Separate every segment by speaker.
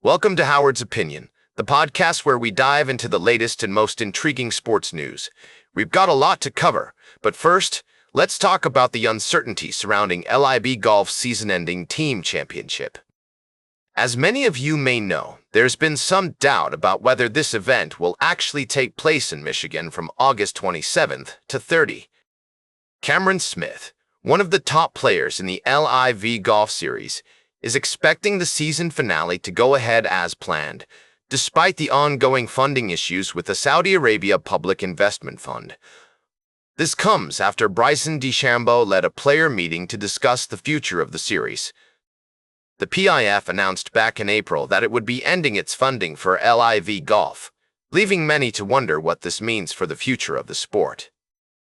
Speaker 1: Welcome to Howard's Opinion, the podcast where we dive into the latest and most intriguing sports news. We've got a lot to cover, but first, let's talk about the uncertainty surrounding LIV Golf's season-ending team championship. As many of you may know, there's been some doubt about whether this event will actually take place in Michigan from August 27th to 30. Cameron Smith, one of the top players in the LIV Golf Series, is expecting the season finale to go ahead as planned, despite the ongoing funding issues with the Saudi Arabia Public Investment Fund. This comes after Bryson DeChambeau led a player meeting to discuss the future of the series. The PIF announced back in April that it would be ending its funding for LIV Golf, leaving many to wonder what this means for the future of the sport.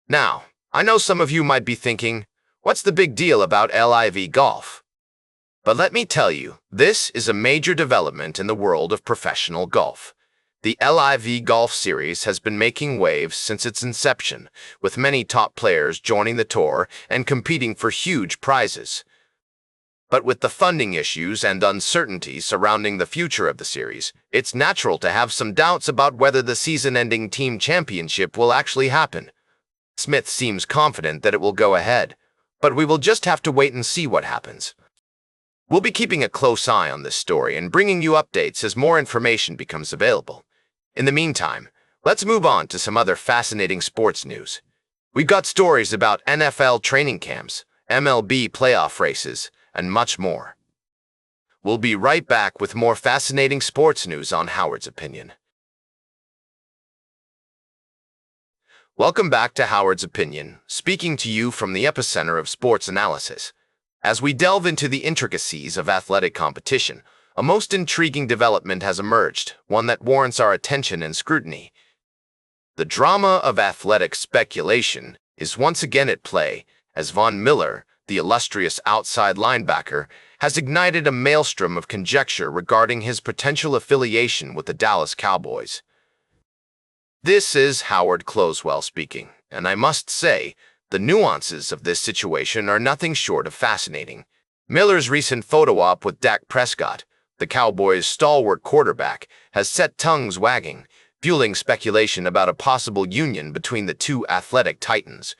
Speaker 1: Now, I know some of you might be thinking, what's the big deal about LIV Golf? But let me tell you, this is a major development in the world of professional golf. The LIV Golf Series has been making waves since its inception, with many top players joining the tour and competing for huge prizes. But with the funding issues and uncertainty surrounding the future of the series, it's natural to have some doubts about whether the season-ending team championship will actually happen. Smith seems confident that it will go ahead, but we will just have to wait and see what happens. We'll be keeping a close eye on this story and bringing you updates as more information becomes available. In the meantime, let's move on to some other fascinating sports news. We've got stories about NFL training camps, MLB playoff races, and much more. We'll be right back with more fascinating sports news on Howard's Opinion. Welcome back to Howard's Opinion, speaking to you from the epicenter of sports analysis. As we delve into the intricacies of athletic competition, a most intriguing development has emerged, one that warrants our attention and scrutiny. The drama of athletic speculation is once again at play, as Von Miller, the illustrious outside linebacker, has ignited a maelstrom of conjecture regarding his potential affiliation with the Dallas Cowboys. This is Howard Closewell speaking, and I must say, the nuances of this situation are nothing short of fascinating. Miller's recent photo op with Dak Prescott, the Cowboys' stalwart quarterback, has set tongues wagging, fueling speculation about a possible union between the two athletic titans.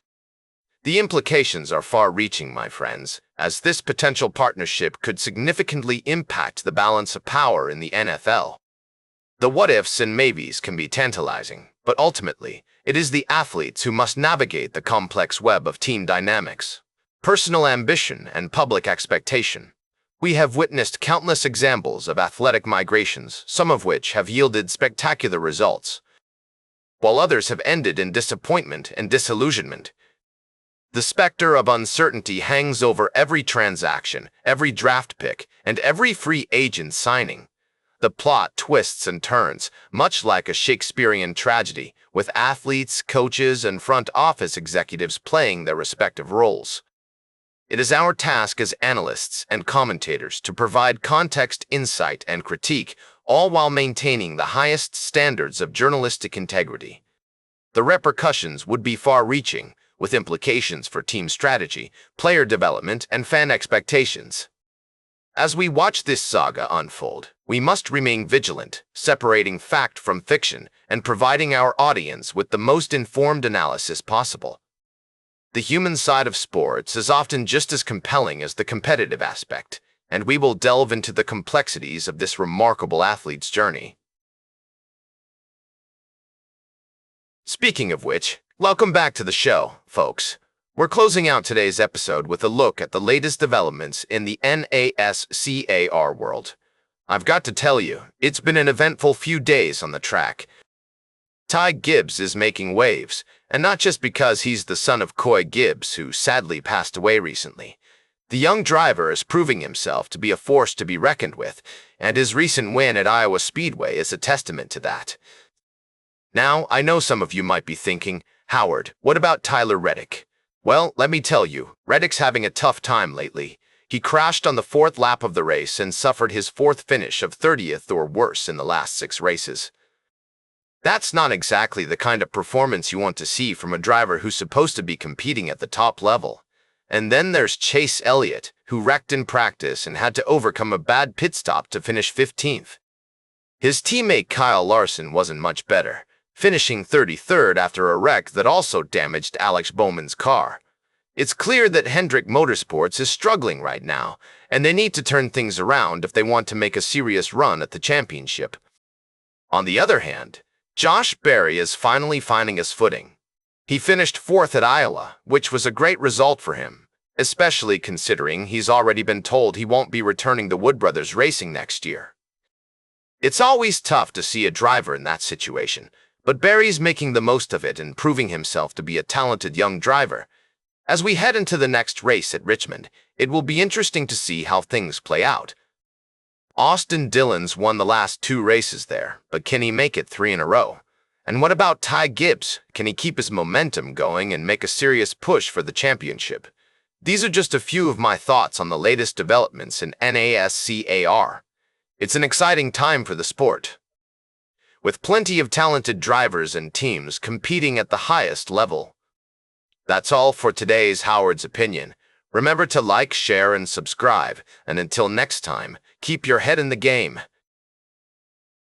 Speaker 1: The implications are far-reaching, my friends, as this potential partnership could significantly impact the balance of power in the NFL. The what-ifs and maybes can be tantalizing, but ultimately, it is the athletes who must navigate the complex web of team dynamics, personal ambition, and public expectation. We have witnessed countless examples of athletic migrations, some of which have yielded spectacular results, while others have ended in disappointment and disillusionment. The specter of uncertainty hangs over every transaction, every draft pick, and every free agent signing. The plot twists and turns, much like a Shakespearean tragedy, with athletes, coaches, and front office executives playing their respective roles. It is our task as analysts and commentators to provide context, insight, and critique, all while maintaining the highest standards of journalistic integrity. The repercussions would be far-reaching, with implications for team strategy, player development, and fan expectations. As we watch this saga unfold, we must remain vigilant, separating fact from fiction and providing our audience with the most informed analysis possible. The human side of sports is often just as compelling as the competitive aspect, and we will delve into the complexities of this remarkable athlete's journey. Speaking of which, welcome back to the show, folks. We're closing out today's episode with a look at the latest developments in the NASCAR world. I've got to tell you, it's been an eventful few days on the track. Ty Gibbs is making waves, and not just because he's the son of Coy Gibbs, who sadly passed away recently. The young driver is proving himself to be a force to be reckoned with, and his recent win at Iowa Speedway is a testament to that. Now, I know some of you might be thinking, Howard, what about Tyler Reddick? Well, let me tell you, Reddick's having a tough time lately. He crashed on the fourth lap of the race and suffered his fourth finish of 30th or worse in the last 6 races. That's not exactly the kind of performance you want to see from a driver who's supposed to be competing at the top level. And then there's Chase Elliott, who wrecked in practice and had to overcome a bad pit stop to finish 15th. His teammate Kyle Larson wasn't much better, finishing 33rd after a wreck that also damaged Alex Bowman's car. It's clear that Hendrick Motorsports is struggling right now, and they need to turn things around if they want to make a serious run at the championship. On the other hand, Josh Berry is finally finding his footing. He finished 4th at Iowa, which was a great result for him, especially considering he's already been told he won't be returning to Wood Brothers Racing next year. It's always tough to see a driver in that situation, but Berry's making the most of it and proving himself to be a talented young driver. As we head into the next race at Richmond, it will be interesting to see how things play out. Austin Dillon's won the last 2 races there, but can he make it 3 in a row? And what about Ty Gibbs? Can he keep his momentum going and make a serious push for the championship? These are just a few of my thoughts on the latest developments in NASCAR. It's an exciting time for the sport, with plenty of talented drivers and teams competing at the highest level. That's all for today's Howard's Opinion. Remember to like, share, and subscribe, and until next time, keep your head in the game.